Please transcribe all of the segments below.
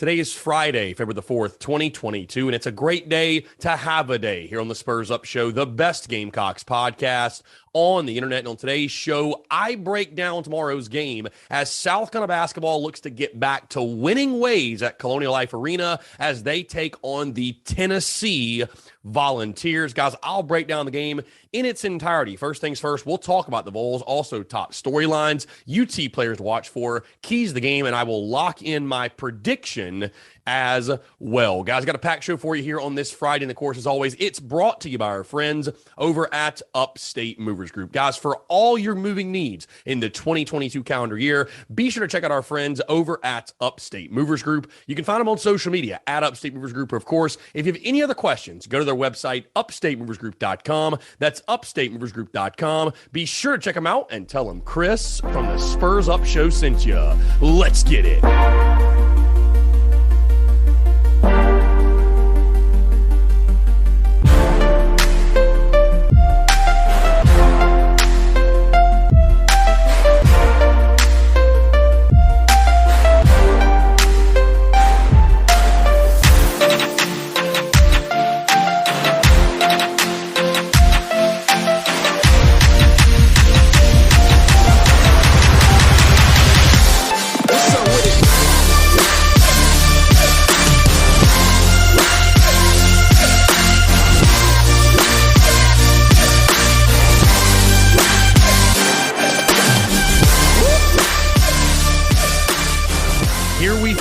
Today is Friday, February the 4th, 2022, and it's a great day to have a day here on the Spurs Up Show, the best Gamecocks podcast on the internet. And on today's show, I break down tomorrow's game as South Carolina basketball looks to get back to winning ways at Colonial Life Arena as they take on the Tennessee Volunteers. Guys, I'll break down the game in its entirety. First things first, we'll talk about the Vols, also top storylines, UT players to watch for, keys to the game, and I will lock in my prediction as well. Guys, got a packed show for you here on this Friday. And of course, as always, it's brought to you by our friends over at Upstate Movers Group. Guys, for all your moving needs in the 2022 calendar year, be sure to check out our friends over at Upstate Movers Group. You can find them on social media at Upstate Movers Group. Of course, if you have any other questions, go to their website, upstatemoversgroup.com. That's upstatemoversgroup.com. Be sure to check them out and tell them Chris from the Spurs Up Show sent you. Let's get it.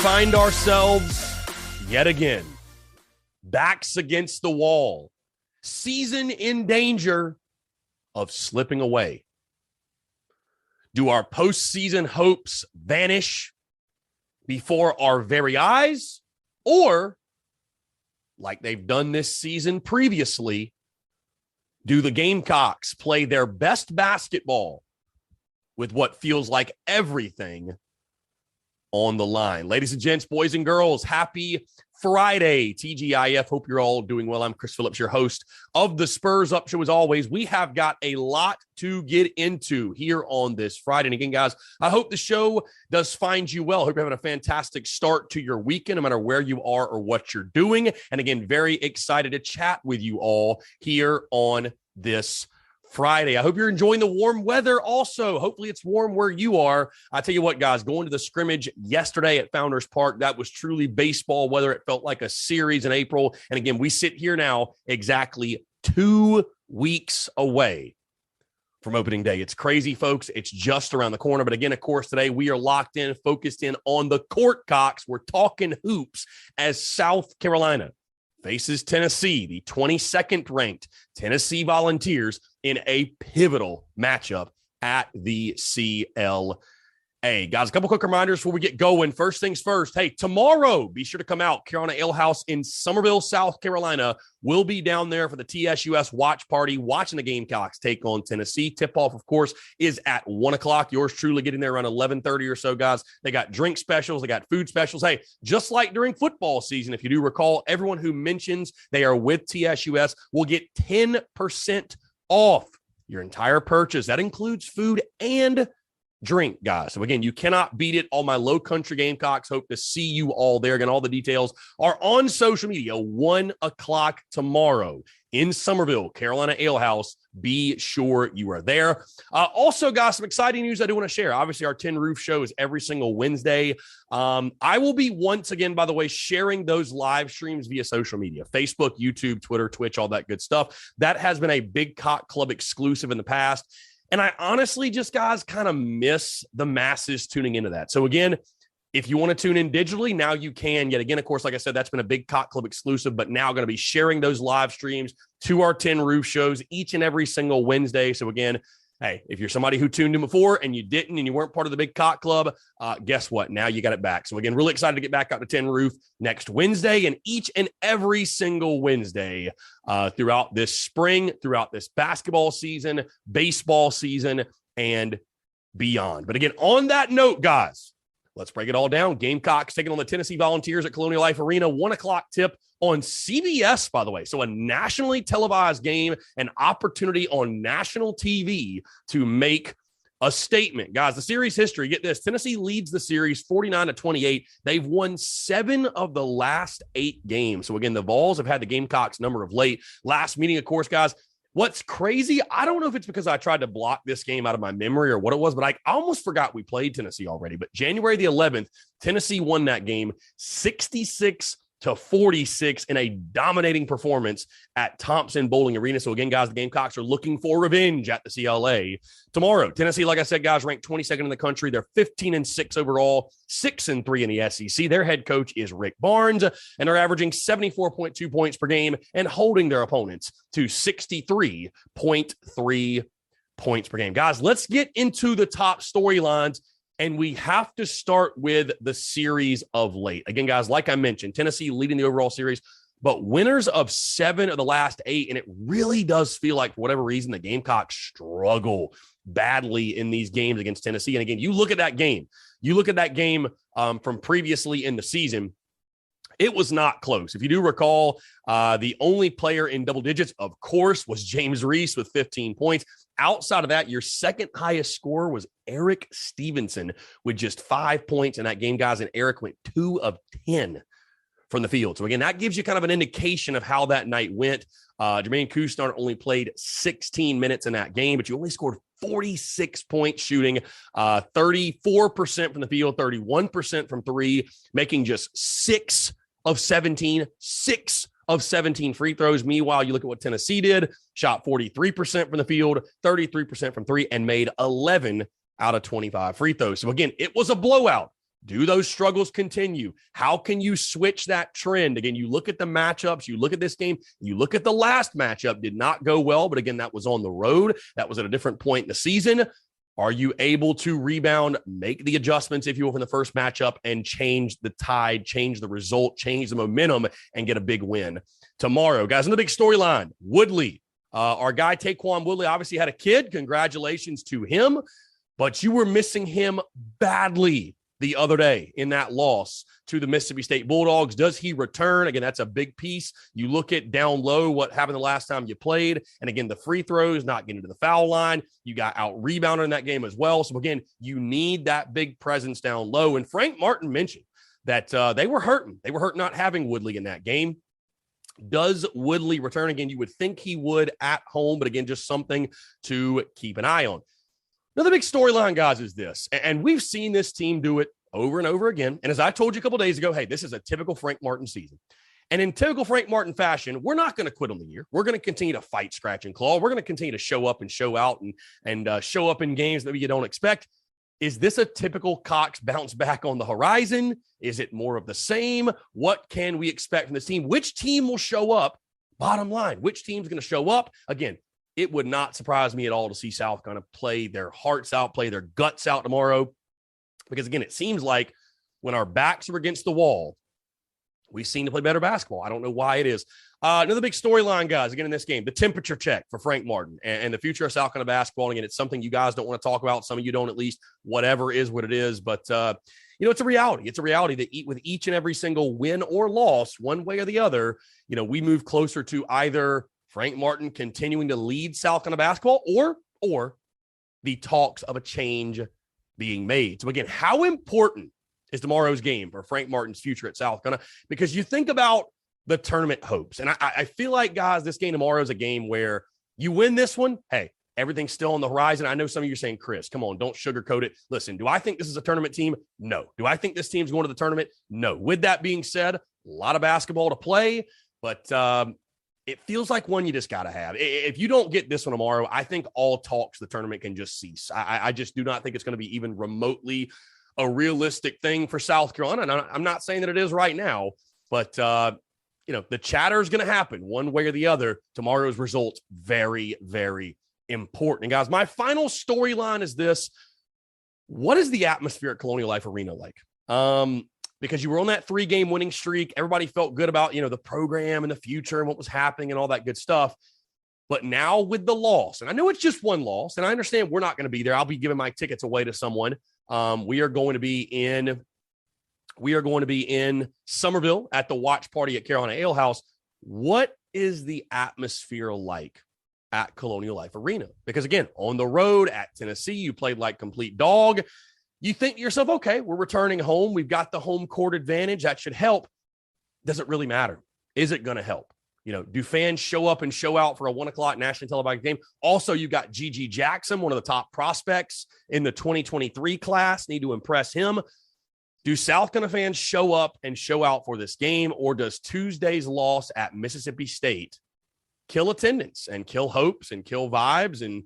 Find ourselves yet again, backs against the wall, season in danger of slipping away. Do our postseason hopes vanish before our very eyes, or, like they've done this season previously, do the Gamecocks play their best basketball with what feels like everything on the line? Ladies and gents, boys and girls, happy Friday, TGIF. Hope you're all doing well. I'm Chris Phillips, your host of the Spurs Up Show. As always, we have got a lot to get into here on this Friday. And again, guys, I hope the show does find you well. Hope you're having a fantastic start to your weekend, no matter where you are or what you're doing. And again, very excited to chat with you all here on this Friday. I hope you're enjoying the warm weather also. Hopefully it's warm where you are. I tell you what, guys, going to the scrimmage yesterday at Founders Park, that was truly baseball weather. It felt like a series in April. And again, we sit here now exactly 2 weeks away from opening day. It's crazy, folks. It's just around the corner. But again, of course, today we are locked in, focused in on the Court Cocks. We're talking hoops as South Carolina faces Tennessee, the 22nd ranked Tennessee Volunteers, in a pivotal matchup at the CLA. Guys, a couple quick reminders before we get going. First things first, hey, tomorrow, be sure to come out. Carolina Ale House in Summerville, South Carolina. We'll be down there for the TSUS watch party, watching the Gamecocks take on Tennessee. Tip-off, of course, is at 1 o'clock. Yours truly getting there around 11:30 or so, guys. They got drink specials. They got food specials. Hey, just like during football season, if you do recall, everyone who mentions they are with TSUS will get 10% off your entire purchase. That includes food and drink, guys. So again, you cannot beat it. All my low country Gamecocks hope to see you all there. Again, all the details are on social media. 1 o'clock tomorrow in Somerville, Carolina Ale House. Be sure you are there. Also, guys, some exciting news I do want to share. Obviously, our Tin Roof show is every single Wednesday. I will be once again, by the way, sharing those live streams via social media, Facebook, YouTube, Twitter, Twitch, all that good stuff. That has been a Big Cock Club exclusive in the past. And I honestly just, guys, kind of miss the masses tuning into that. So again, if you want to tune in digitally, now you can. Yet again, of course, like I said, that's been a Big Cock Club exclusive, but now going to be sharing those live streams to our Tin Roof shows each and every single Wednesday. So again, hey, if you're somebody who tuned in before and you didn't and you weren't part of the Big Cock Club, guess what? Now you got it back. So again, really excited to get back out to Tin Roof next Wednesday and each and every single Wednesday throughout this spring, throughout this basketball season, baseball season, and beyond. But again, on that note, guys, let's break it all down. Gamecocks taking on the Tennessee Volunteers at Colonial Life Arena, 1 o'clock tip on CBS, by the way. So a nationally televised game, an opportunity on national TV to make A statement. Guys, the series history, get this. Tennessee leads the series 49-28. They've won 7 of the last 8 games. So, again, the Vols have had the Gamecocks number of late. Last meeting, of course, guys, what's crazy, I don't know if it's because I tried to block this game out of my memory or what it was, but I almost forgot we played Tennessee already. But January the 11th, Tennessee won that game 66-46 in a dominating performance at Thompson-Boling Arena. So again, guys, the Gamecocks are looking for revenge at the CLA tomorrow. Tennessee, like I said, guys, ranked 22nd in the country. They're 15-6 overall, 6-3 in the SEC. Their head coach is Rick Barnes, and they're averaging 74.2 points per game and holding their opponents to 63.3 points per game. Guys, let's get into the top storylines. And we have to start with the series of late. Again, guys, like I mentioned, Tennessee leading the overall series, but winners of 7 of the last 8. And it really does feel like, for whatever reason, the Gamecocks struggle badly in these games against Tennessee. And again, you look at that game from previously in the season. It was not close. If you do recall, the only player in double digits, of course, was James Reese with 15 points. Outside of that, your second highest scorer was Eric Stevenson with just 5 points in that game, guys. And Eric went 2 of 10 from the field. So again, that gives you kind of an indication of how that night went. Jermaine Couisnard only played 16 minutes in that game, but you only scored 46 points shooting, 34% from the field, 31% from 3, making just 6 of 17 free throws. Meanwhile, you look at what Tennessee did, shot 43% from the field, 33% from 3, and made 11 out of 25 free throws. So again, it was a blowout. Do those struggles continue? How can you switch that trend? Again, you look at the matchups, you look at this game, you look at the last matchup, did not go well, but again, that was on the road. That was at a different point in the season. Are you able to rebound, make the adjustments, if you will, from the first matchup and change the tide, change the result, change the momentum, and get a big win tomorrow? Guys, in the big storyline, Woodley, our guy Taquan Woodley obviously had a kid. Congratulations to him, but you were missing him badly the other day in that loss to the Mississippi State Bulldogs. Does he return? Again, that's a big piece. You look at down low, what happened the last time you played. And again, the free throws, not getting to the foul line. You got out rebounded in that game as well. So again, you need that big presence down low. And Frank Martin mentioned that they were hurting. They were hurt not having Woodley in that game. Does Woodley return? Again, you would think he would at home, but again, just something to keep an eye on. Another big storyline, guys, is this, and we've seen this team do it over and over again. And as I told you a couple days ago, hey, this is a typical Frank Martin season. And in typical Frank Martin fashion, we're not going to quit on the year. We're going to continue to fight, scratch, and claw. We're going to continue to show up and show out and show up in games that you don't expect. Is this a typical Cox bounce back on the horizon? Is it more of the same? What can we expect from this team? Which team will show up? Bottom line, which team's going to show up? Again, it would not surprise me at all to see South kind of play their hearts out, play their guts out tomorrow. Because, again, it seems like when our backs are against the wall, we seem to play better basketball. I don't know why it is. Another big storyline, guys, again, in this game, the temperature check for Frank Martin and the future of South Carolina basketball. And again, it's something you guys don't want to talk about. Some of you don't, at least. Whatever is what it is. But, it's a reality. It's a reality that with each and every single win or loss, one way or the other, we move closer to either Frank Martin continuing to lead South Carolina basketball or the talks of a change being made. So again, how important is tomorrow's game for Frank Martin's future at South Carolina? Because you think about the tournament hopes. And I feel like, guys, this game tomorrow is a game where you win this one. Hey, everything's still on the horizon. I know some of you are saying, Chris, come on, don't sugarcoat it. Listen, do I think this is a tournament team? No. Do I think this team's going to the tournament? No. With that being said, a lot of basketball to play, but it feels like one you just got to have. If you don't get this one tomorrow, I think all talks the tournament can just cease. I just do not think it's going to be even remotely a realistic thing for South Carolina. And I'm not saying that it is right now, but, the chatter is going to happen one way or the other. Tomorrow's results, very, very important. And guys, my final storyline is this. What is the atmosphere at Colonial Life Arena like? Because you were on that 3-game winning streak. Everybody felt good about, the program and the future and what was happening and all that good stuff. But now with the loss, and I know it's just one loss, and I understand we're not going to be there. I'll be giving my tickets away to someone. We are going to be in Somerville at the watch party at Carolina Ale House. What is the atmosphere like at Colonial Life Arena. Because again, on the road at Tennessee, you played like complete dog. You think to yourself, okay, we're returning home. We've got the home court advantage. That should help. Does it really matter? Is it going to help? Do fans show up and show out for a 1 o'clock nationally televised game? Also, you got Gigi Jackson, one of the top prospects in the 2023 class. Need to impress him. Do South Carolina fans show up and show out for this game, or does Tuesday's loss at Mississippi State kill attendance and kill hopes and kill vibes and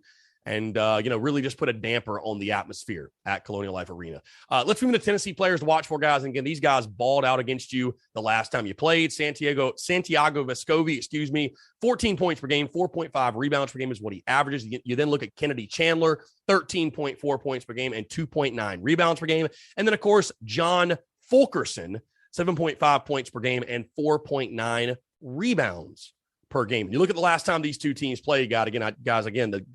really just put a damper on the atmosphere at Colonial Life Arena? Let's move into Tennessee players to watch for, guys. And again, these guys balled out against you the last time you played. Santiago Vescovi, 14 points per game, 4.5 rebounds per game is what he averages. You then look at Kennedy Chandler, 13.4 points per game and 2.9 rebounds per game. And then, of course, John Fulkerson, 7.5 points per game and 4.9 rebounds per game. You look at the last time these two teams played, the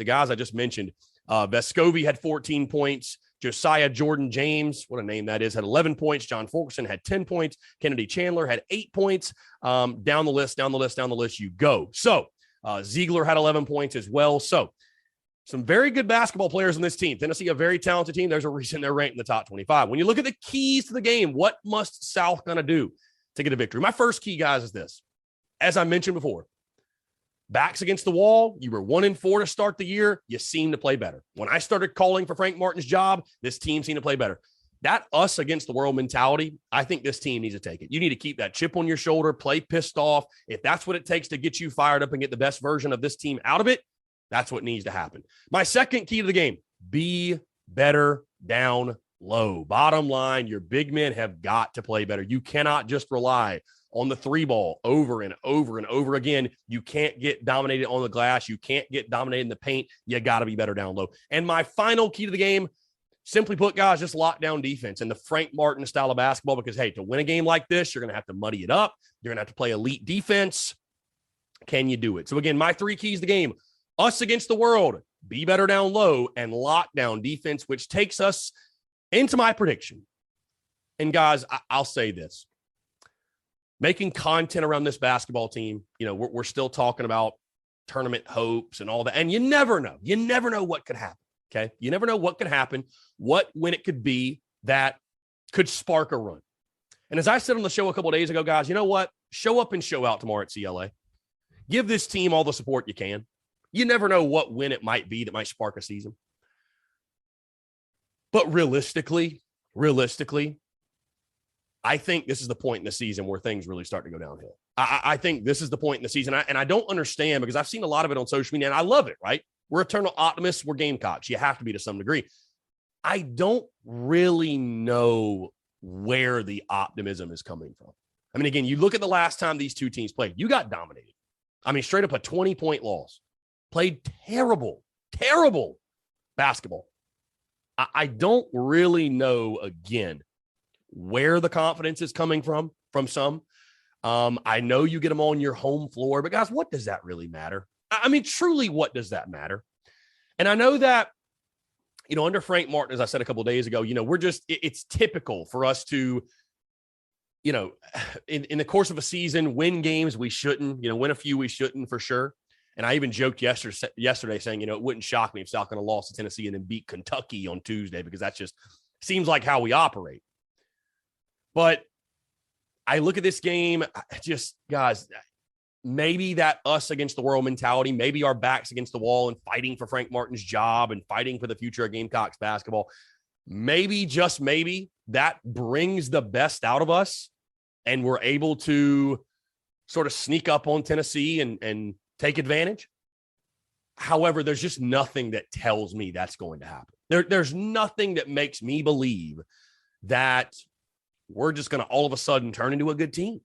guys I just mentioned, Vescovi had 14 points. Josiah Jordan James, what a name that is, had 11 points. John Fulkerson had 10 points. Kennedy Chandler had 8 points. Down the list you go. So Ziegler had 11 points as well. So some very good basketball players on this team. Tennessee, a very talented team. There's a reason they're ranked in the top 25. When you look at the keys to the game, what must South going to do to get a victory? My first key, guys, is this. As I mentioned before, backs against the wall. You were 1-4 to start the year. You seem to play better. When I started calling for Frank Martin's job, this team seemed to play better. That us against the world mentality, I think this team needs to take it. You need to keep that chip on your shoulder, play pissed off. If that's what it takes to get you fired up and get the best version of this team out of it, that's what needs to happen. My second key to the game, be better down low. Bottom line, your big men have got to play better. You cannot just rely on the three ball over and over and over again. You can't get dominated on the glass. You can't get dominated in the paint. You got to be better down low. And my final key to the game, simply put, guys, just lock down defense and the Frank Martin style of basketball, because, hey, to win a game like this, you're going to have to muddy it up. You're going to have to play elite defense. Can you do it? So, again, my 3 keys to the game, us against the world, be better down low, and lock down defense, which takes us into my prediction. And, guys, I'll say this. Making content around this basketball team, we're still talking about tournament hopes and all that. And you never know. You never know what could happen, okay? You never know what could happen, when it could be that could spark a run. And as I said on the show a couple of days ago, guys, you know what? Show up and show out tomorrow at CLA. Give this team all the support you can. You never know what win it might be that might spark a season. But realistically, I think this is the point in the season where things really start to go downhill. I think this is the point in the season. And I don't understand, because I've seen a lot of it on social media, and I love it, right? We're eternal optimists. We're Gamecocks. You have to be to some degree. I don't really know where the optimism is coming from. I mean, again, you look at the last time these two teams played, you got dominated. I mean, straight up a 20-point loss. Played terrible basketball. I don't really know, again, where the confidence is coming from some. I know you get them on your home floor, but guys, what does that really matter? I mean, truly, what does that matter? And I know that, under Frank Martin, as I said a couple of days ago, it's typical for us to, in the course of a season, win games we shouldn't, win a few we shouldn't, for sure. And I even joked yesterday saying, it wouldn't shock me if South Carolina lost to Tennessee and then beat Kentucky on Tuesday, because that just seems like how we operate. But I look at this game, guys, maybe that us against the world mentality, maybe our backs against the wall and fighting for Frank Martin's job and fighting for the future of Gamecocks basketball, maybe, just maybe, that brings the best out of us and we're able to sort of sneak up on Tennessee and take advantage. However, there's just nothing that tells me that's going to happen. There's nothing that makes me believe that we're just going to all of a sudden turn into a good team.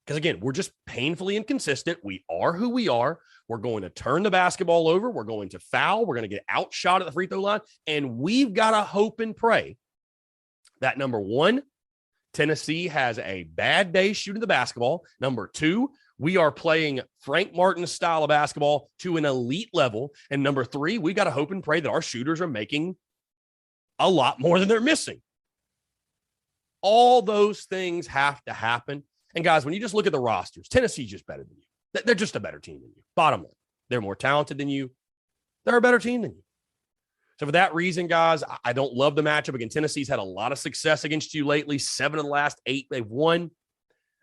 Because, again, we're just painfully inconsistent. We are who we are. We're going to turn the basketball over. We're going to foul. We're going to get outshot at the free throw line. And we've got to hope and pray that, number one, Tennessee has a bad day shooting the basketball. Number two, we are playing Frank Martin's style of basketball to an elite level. And number three, we got to hope and pray that our shooters are making a lot more than they're missing. All those things have to happen. And guys, when you just look at the rosters, Tennessee's just better than you. They're just a better team than you. Bottom line, They're more talented than you. They're a better team than you. So for that reason, guys, I don't love the matchup. Again, Tennessee's had a lot of success against you lately. 7 of the last 8 they've won.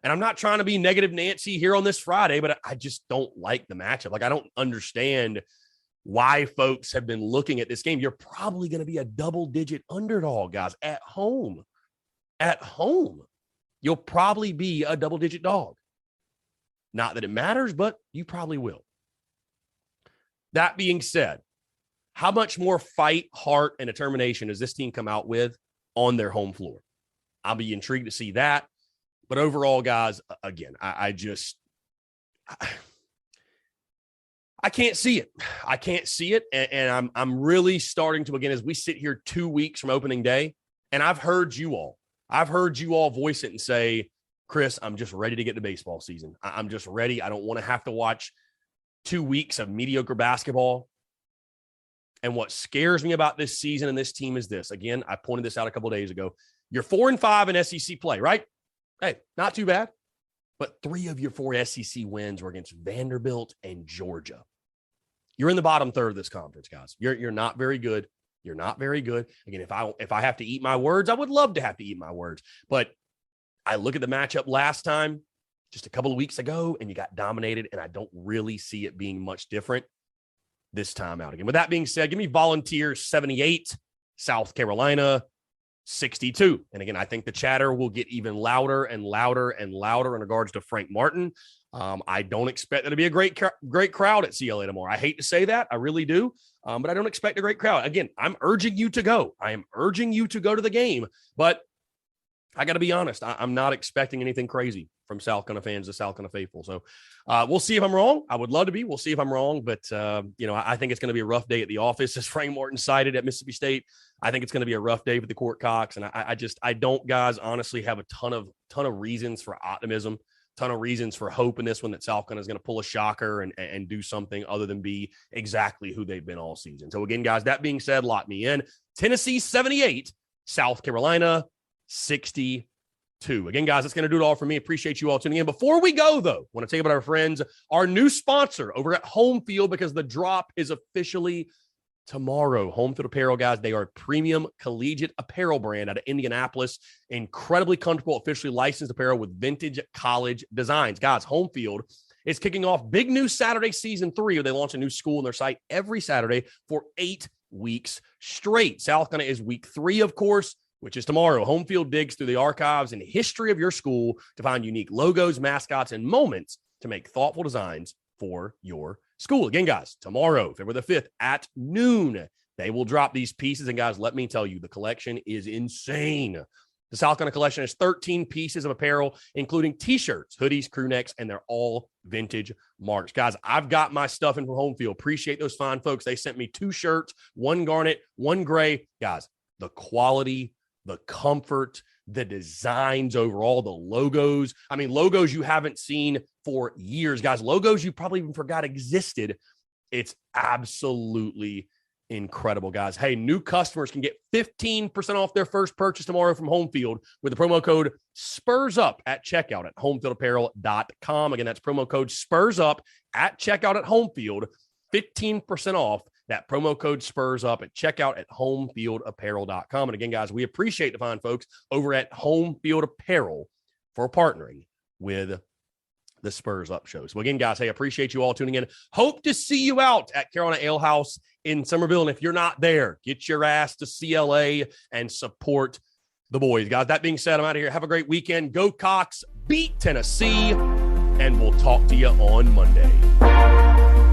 And I'm not trying to be negative Nancy here on this Friday, but I just don't like the matchup. Like, I don't understand why folks have been looking at this game. You're probably going to be a double-digit underdog, guys, at home. At home, you'll probably be a double-digit dog. Not that it matters, but you probably will. That being said, how much more fight, heart, and determination does this team come out with on their home floor? I'll be intrigued to see that. But overall, guys, again, I can't see it. I can't see it. And I'm really starting to, again, as we sit here 2 weeks from opening day, and I've heard you all voice it and say, Chris, I'm just ready to get to baseball season. I'm just ready. I don't want to have to watch 2 weeks of mediocre basketball. And what scares me about this season and this team is this. Again, I pointed this out a couple of days ago. You're 4-5 in SEC play, right? Hey, not too bad. But 3 of your 4 SEC wins were against Vanderbilt and Georgia. You're in the bottom third of this conference, guys. You're not very good. You're not very good. Again, if I have to eat my words, I would love to have to eat my words. But I look at the matchup last time, just a couple of weeks ago, and you got dominated, and I don't really see it being much different this time out again. With that being said, give me Volunteers 78, South Carolina 62. And again, I think the chatter will get even louder and louder and louder in regards to Frank Martin. I don't expect there to be a great crowd at CLA tomorrow. I hate to say that. I really do. But I don't expect a great crowd. Again, I'm urging you to go. I am urging you to go to the game. But I got to be honest. I'm not expecting anything crazy from South Carolina fans to South Carolina faithful. So we'll see if I'm wrong. I would love to be. We'll see if I'm wrong. But, I think it's going to be a rough day at the office, as Frank Martin cited at Mississippi State. I think it's going to be a rough day for the Court Cox. And I don't, guys, honestly have a ton of reasons for optimism, ton of reasons for hope in this one that South Carolina is going to pull a shocker and do something other than be exactly who they've been all season. So again, guys, that being said, lock me in. Tennessee 78, South Carolina 62. Again, guys, that's going to do it all for me. Appreciate you all tuning in. Before we go, though, I want to tell you about our friends, our new sponsor over at Home Field, because the drop is officially tomorrow. Home Field Apparel, guys, they are a premium collegiate apparel brand out of Indianapolis. Incredibly comfortable, officially licensed apparel with vintage college designs. Guys, Home Field is kicking off big new Saturday season 3, where they launch a new school on their site every Saturday for 8 weeks straight. South Carolina is week 3, of course, which is tomorrow. Home Field digs through the archives and history of your school to find unique logos, mascots, and moments to make thoughtful designs for your school. Again, guys, tomorrow, February the 5th at noon, they will drop these pieces. And guys, let me tell you, the collection is insane. The South Carolina collection has 13 pieces of apparel, including t-shirts, hoodies, crew necks, and they're all vintage marks. Guys, I've got my stuff in from Home Field. Appreciate those fine folks. They sent me 2 shirts, 1 garnet, 1 gray. Guys, the quality, the comfort, the designs overall, the logos. I mean, logos you haven't seen for years, guys. Logos you probably even forgot existed. It's absolutely incredible, guys. Hey, new customers can get 15% off their first purchase tomorrow from Home Field with the promo code SPURSUP at checkout at homefieldapparel.com. Again, that's promo code SPURSUP at checkout at Home Field. 15% off. That promo code Spurs Up at checkout at homefieldapparel.com. And again, guys, we appreciate the fine folks over at Home Field Apparel for partnering with the Spurs Up show. So again, guys, hey, appreciate you all tuning in. Hope to see you out at Carolina Ale House in Summerville. And if you're not there, get your ass to CLA and support the boys. Guys, that being said, I'm out of here. Have a great weekend. Go Cox, beat Tennessee, and we'll talk to you on Monday.